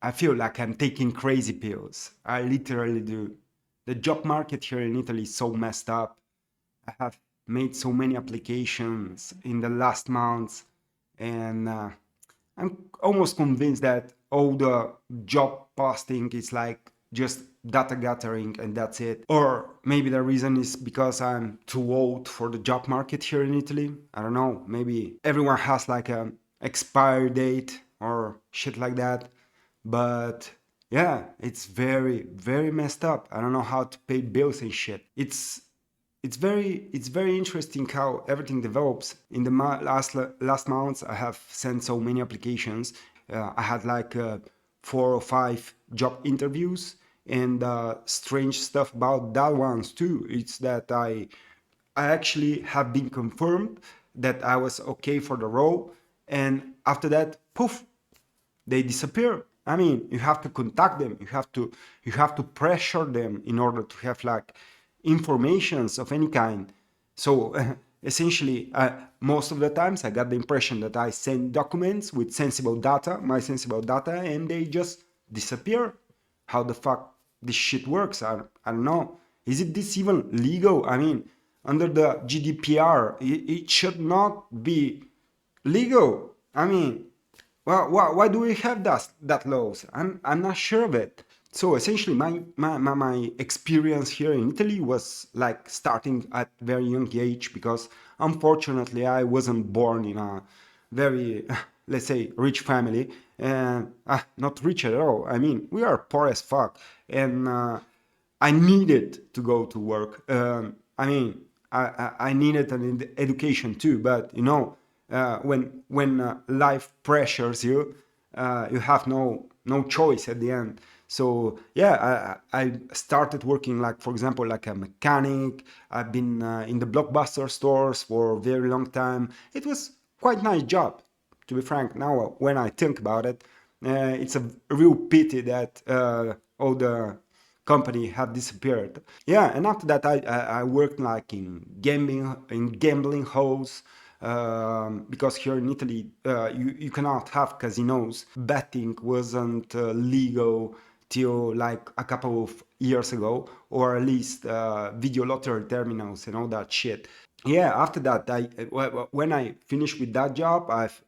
I feel like I'm taking crazy pills. I literally do. The job market here in Italy is so messed up. I have made so many applications in the last months, and I'm almost convinced that all the job posting is like just data gathering and that's it. Or maybe the reason is because I'm too old for the job market here in Italy. I don't know. Maybe everyone has like an expiry date or shit like that. But yeah, it's very, very messed up. I don't know how to pay bills and shit. It's very interesting how everything develops. In the last months, I have sent so many applications. I had like 4 or 5 job interviews, and strange stuff about that ones too. It's that I actually have been confirmed that I was okay for the role, and after that, poof, they disappear. I mean, you have to contact them. You have to pressure them in order to have like informations of any kind. So essentially, most of the times I got the impression that I send documents with sensible data, my sensible data, and they just disappear. How the fuck this shit works? I don't know. Is it this even legal? I mean, under the GDPR, it should not be legal. I mean, well, why do we have that laws? I'm not sure of it. So essentially, my experience here in Italy was like starting at very young age because unfortunately I wasn't born in a very let's say rich family, and not rich at all. I mean, we are poor as fuck, and I needed to go to work. I mean, I needed an education too, but you know, when life pressures you, you have no choice at the end. So yeah, I started working like, for example, like a mechanic. I've been in the Blockbuster stores for a very long time. It was quite nice job, to be frank. Now when I think about it, it's a real pity that all the company have disappeared. Yeah, and after that, I worked like in gambling halls. Because here in Italy, you cannot have casinos. Betting wasn't legal till like a couple of years ago, or at least video lottery terminals and all that shit. Yeah, after that, when I finished with that job, I've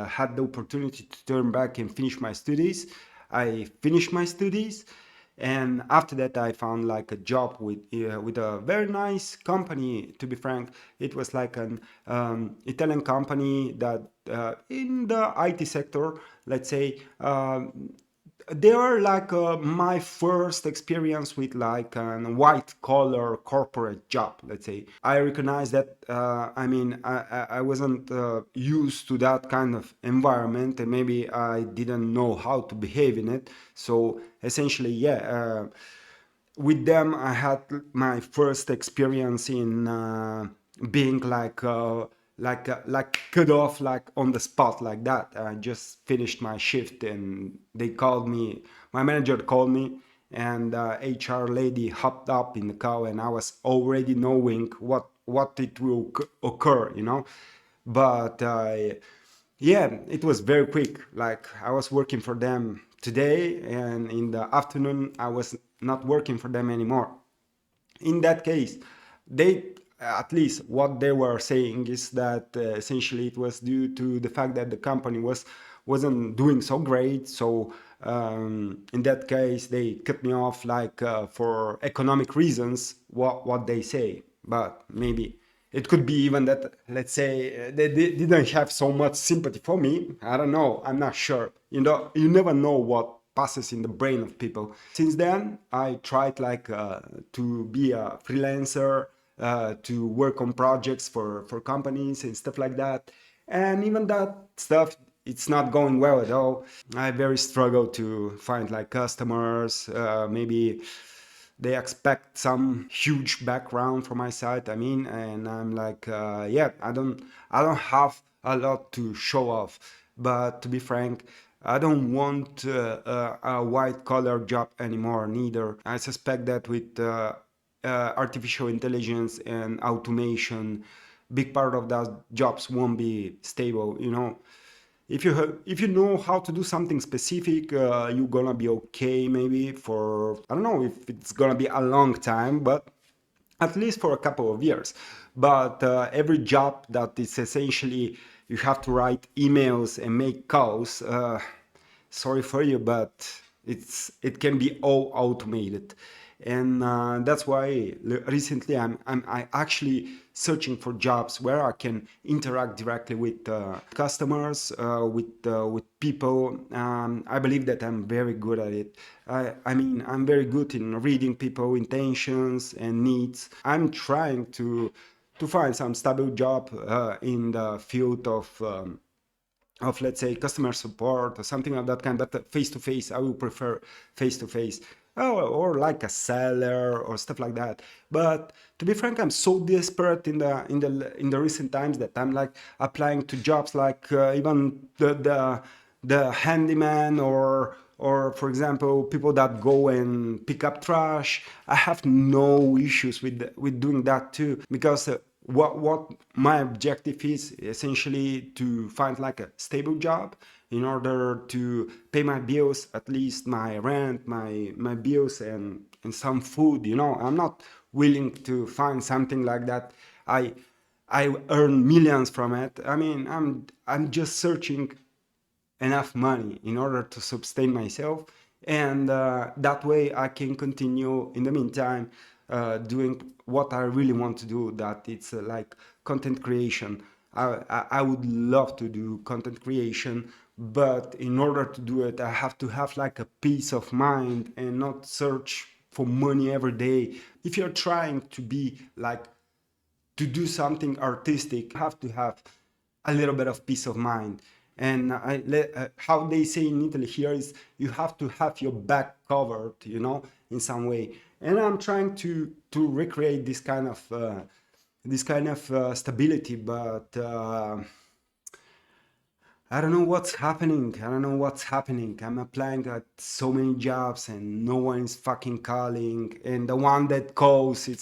had the opportunity to turn back and finish my studies. I finished my studies, and after that, I found like a job with a very nice company. To be frank, it was like an Italian company that in the IT sector, let's say. They were like my first experience with like a white collar corporate job, let's say. I recognize that I mean I wasn't used to that kind of environment, and maybe I didn't know how to behave in it. So essentially, yeah, with them I had my first experience in being like cut off like on the spot like that. I just finished my shift and they called me. My manager called me, and HR lady hopped up in the car, and I was already knowing what it will occur, you know. But yeah, it was very quick. Like I was working for them today, and in the afternoon I was not working for them anymore. In that case, they, at least what they were saying is that essentially it was due to the fact that the company wasn't doing so great. So in that case, they cut me off like for economic reasons. What they say, but maybe it could be even that, let's say, they didn't have so much sympathy for me. I don't know. I'm not sure. You know, you never know what passes in the brain of people. Since then, I tried like to be a freelancer, to work on projects for companies and stuff like that. And even that stuff, it's not going well at all. I very struggle to find like customers. Maybe they expect some huge background from my side. I mean, and I'm like, yeah, I don't have a lot to show off. But to be frank, I don't want a white collar job anymore, neither. I suspect that with artificial intelligence and automation, big part of those jobs won't be stable, you know. if you know how to do something specific, you're gonna be okay maybe for, I don't know if it's gonna be a long time, but at least for a couple of years. But every job that is essentially you have to write emails and make calls, sorry for you, but it can be all automated. And that's why recently I actually searching for jobs where I can interact directly with customers, with people. I believe that I'm very good at it. I mean, I'm very good in reading people intentions and needs. I'm trying to find some stable job in the field of let's say customer support or something of that kind, but face to face, I will prefer face to face, or like a seller or stuff like that. But to be frank, I'm so desperate in the recent times that I'm like applying to jobs like even the handyman, or for example people that go and pick up trash. I have no issues with doing that too, because what my objective is essentially to find like a stable job in order to pay my bills, at least my rent, my bills, and some food. I'm not willing to find something like that i I earn millions from it. I mean, I'm just searching enough money in order to sustain myself, and that way I can continue in the meantime doing what I really want to do, that it's like content creation. I would love to do content creation, but in order to do it I have to have like a peace of mind and not search for money every day. If you're trying to be like to do something artistic, you have to have a little bit of peace of mind. And how they say in Italy here is you have to have your back covered, in some way. And I'm trying to recreate this kind of stability, but I don't know what's happening. I don't know what's happening. I'm applying at so many jobs and no one is fucking calling. And the one that calls, it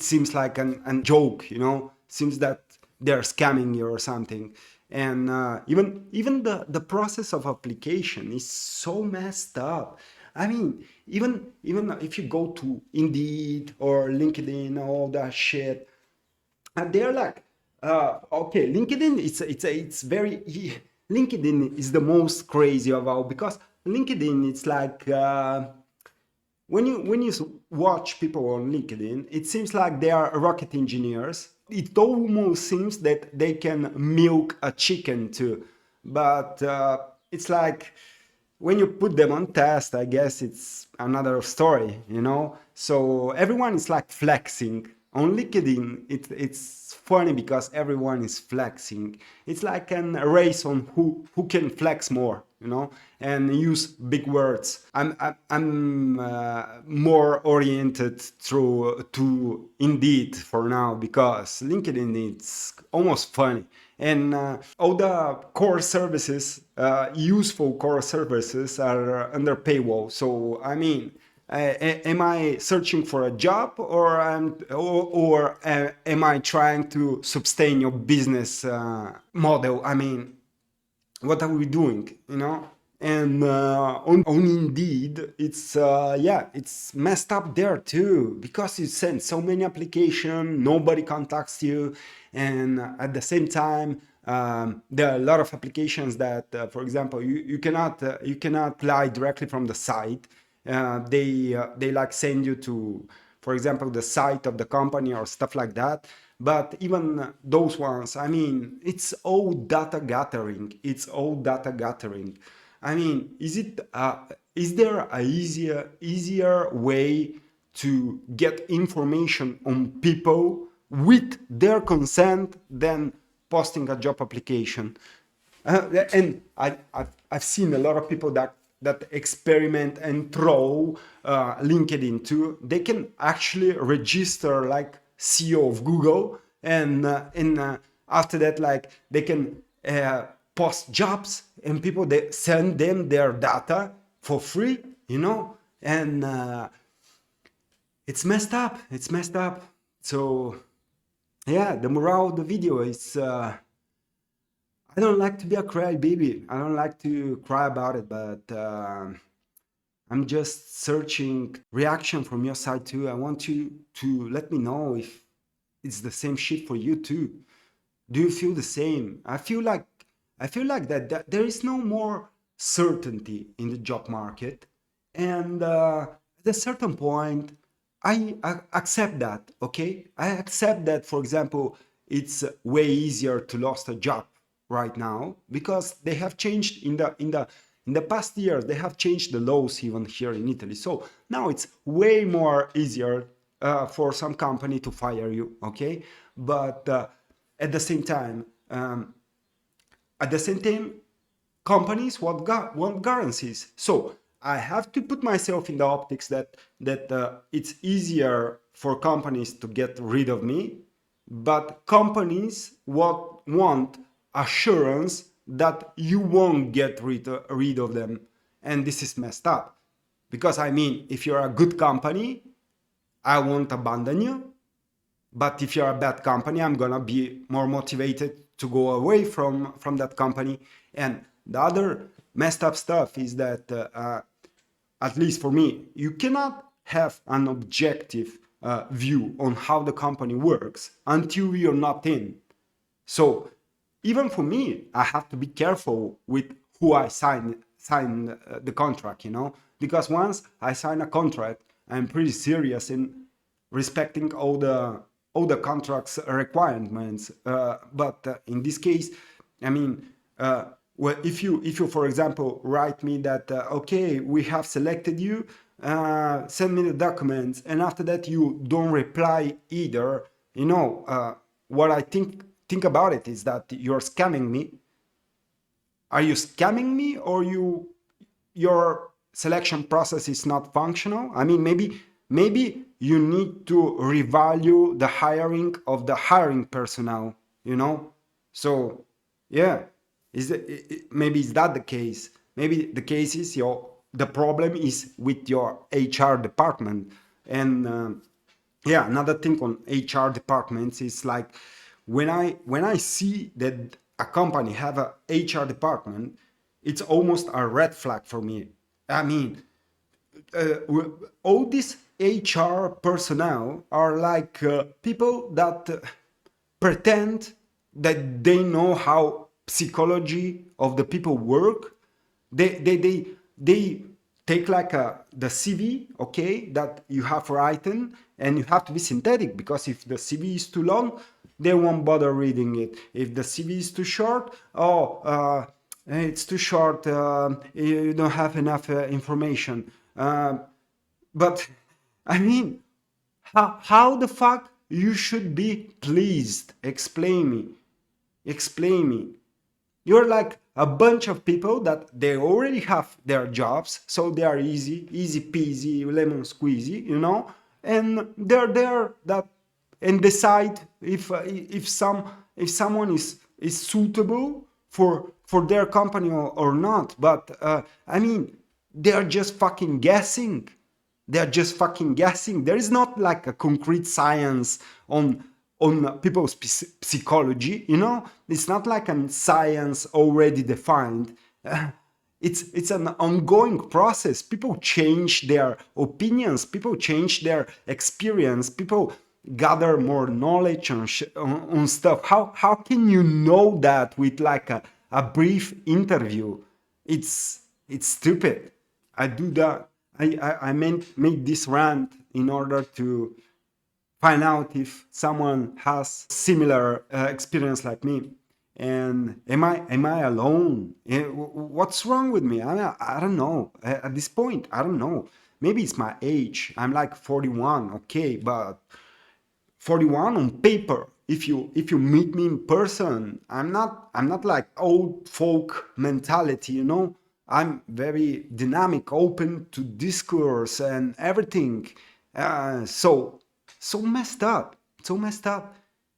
seems like an joke, Seems that they're scamming you or something. And even the process of application is so messed up. I mean, even if you go to Indeed or LinkedIn, all that shit, and they're like, okay, LinkedIn, it's very LinkedIn is the most crazy of all, because LinkedIn, it's like when you watch people on LinkedIn, it seems like they are rocket engineers. It almost seems that they can milk a chicken too, but it's like when you put them on test, I guess it's another story. So everyone is like flexing on LinkedIn. It's funny because everyone is flexing. It's like a race on who can flex more, and use big words. I'm more oriented through to Indeed for now, because LinkedIn, it's almost funny. And all the core services, useful core services, are under paywall. So I mean, am I searching for a job, or am I trying to sustain your business model? I mean, what are we doing? And on Indeed, it's messed up there too, because you send so many applications, nobody contacts you, and at the same time, there are a lot of applications that, for example, you cannot apply directly from the site. They like send you to, for example, the site of the company or stuff like that. But even those ones, I mean, it's all data gathering. It's all data gathering. I mean, is there a easier way to get information on people with their consent than posting a job application? And I've seen a lot of people that experiment and throw LinkedIn too. They can actually register like CEO of Google, and after that, like they can post jobs, and people, they send them their data for free, and it's messed up. It's messed up. So yeah, the morale of the video is. I don't like to be a crybaby. I don't like to cry about it, but I'm just searching reaction from your side too. I want you to let me know if it's the same shit for you too. Do you feel the same? I feel like that there is no more certainty in the job market, and at a certain point, I accept that. Okay, I accept that. For example, it's way easier to lost a job right now because they have changed in the past years. They have changed the laws even here in Italy. So now it's way more easier for some company to fire you. Okay, but at the same time, at the same time, companies want guarantees. So I have to put myself in the optics that it's easier for companies to get rid of me, but companies want assurance that you won't get rid of them, and this is messed up. Because I mean, if you're a good company, I won't abandon you, but if you're a bad company, I'm gonna be more motivated to go away from that company. And the other messed up stuff is that at least for me, you cannot have an objective view on how the company works until you're not in. So even for me, I have to be careful with who I sign the contract, because once I sign a contract, I'm pretty serious in respecting all the contract's requirements. But in this case, I mean, well, if you for example write me that okay, we have selected you, send me the documents, and after that you don't reply either, what I think about it is that you're scamming me. Are you scamming me, or your selection process is not functional? I mean, maybe you need to revalue the hiring of the hiring personnel, So yeah, maybe is that the case? Maybe the case is the problem is with your HR department. And yeah, another thing on HR departments is like when I see that a company have a HR department, it's almost a red flag for me. I mean, all these HR personnel are like people that pretend that they know how psychology of the people work. They take like the CV, okay, that you have written, and you have to be synthetic, because if the CV is too long, they won't bother reading it. If the CV is too short, it's too short, you don't have enough information. But I mean, how the fuck you should be pleased? Explain me. Explain me. You're like a bunch of people that they already have their jobs, so they are easy peasy, lemon squeezy, and they're there that and decide if someone is suitable for their company or not. But I mean, they're just fucking guessing. They're just fucking guessing. There is not like a concrete science on people's psychology, It's not like a science already defined. It's an ongoing process. People change their opinions, people change their experience, people gather more knowledge on stuff. How can you know that with like a brief interview? It's stupid. I do that. I meant make this rant in order to find out if someone has similar experience like me. And am I alone? What's wrong with me? I don't know. At this point, I don't know. Maybe it's my age. I'm like 41, okay, but 41 on paper. If you meet me in person, I'm not like old folk mentality, I'm very dynamic, open to discourse and everything. So messed up. So messed up.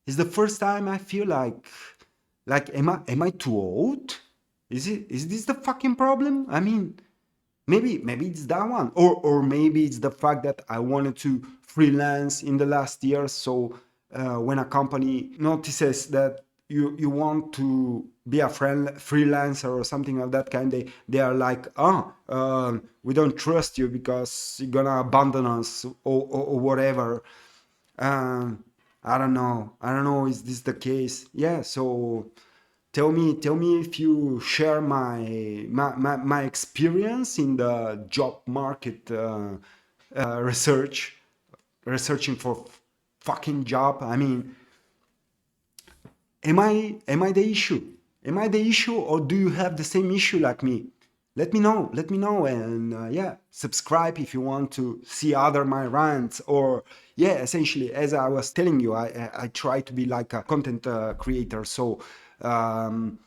It's the first time I feel like am I too old? Is this the fucking problem? I mean, maybe it's that one, or maybe it's the fact that I wanted to freelance in the last year. So when a company notices that you want to be a freelancer or something of that kind, they are like, oh, we don't trust you because you're gonna abandon us, or whatever. um, I don't know, is this the case? Yeah, so tell me if you share my experience in the job market, researching for fucking job. I mean, am I the issue? Am I the issue, or do you have the same issue like me? Let me know, and yeah, subscribe if you want to see other my rants. Or yeah, essentially, as I was telling you, I try to be like a content creator. So um,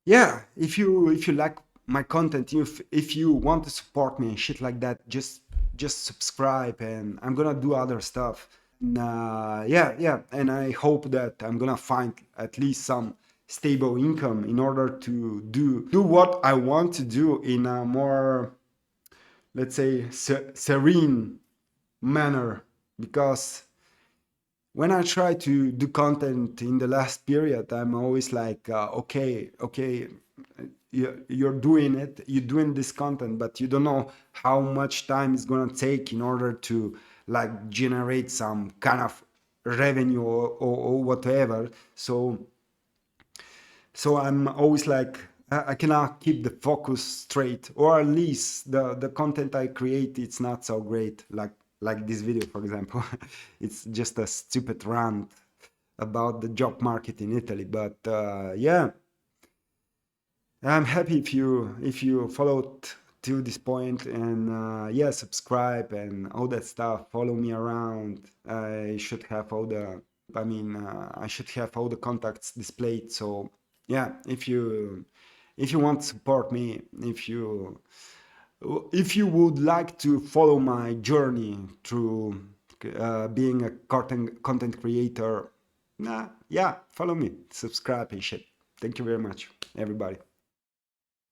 yeah, if you like my content, if you want to support me and shit like that, just subscribe, and I'm gonna do other stuff. And, yeah, and I hope that I'm gonna find at least some stable income in order to do what I want to do in a more, let's say, serene manner. Because when I try to do content in the last period, I'm always like, okay, you're doing it, you're doing this content, but you don't know how much time it's gonna take in order to like generate some kind of revenue, or whatever. So I'm always like, I cannot keep the focus straight, or at least the content I create, it's not so great, like this video, for example. It's just a stupid rant about the job market in Italy. But yeah, I'm happy if you followed to this point, and yeah, subscribe and all that stuff. Follow me around. I should have all the, I mean, I should have all the contacts displayed. So yeah, if you want to support me, if you would like to follow my journey through being a content creator, yeah, follow me, subscribe and shit. Thank you very much, everybody.